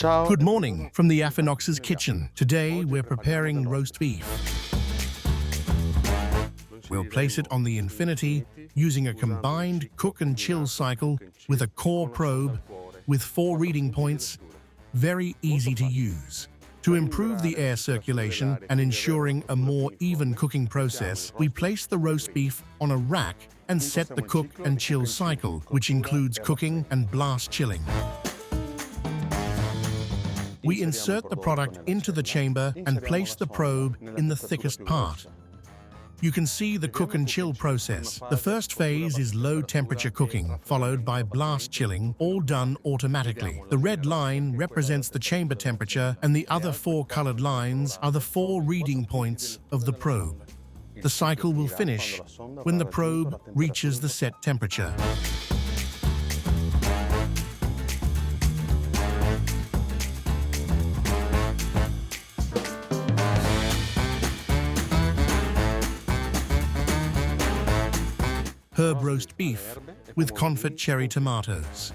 Ciao. Good morning from the Afinox's kitchen. Today we're preparing roast beef. We'll place it on the Infinity using a combined cook and chill cycle with a core probe with 4 reading points, very easy to use. To improve the air circulation and ensuring a more even cooking process, we place the roast beef on a rack and set the cook and chill cycle, which includes cooking and blast chilling. We insert the product into the chamber and place the probe in the thickest part. You can see the cook and chill process. The first phase is low temperature cooking, followed by blast chilling, all done automatically. The red line represents the chamber temperature, and the other 4 colored lines are the 4 reading points of the probe. The cycle will finish when the probe reaches the set temperature. Herb roast beef with confit cherry tomatoes.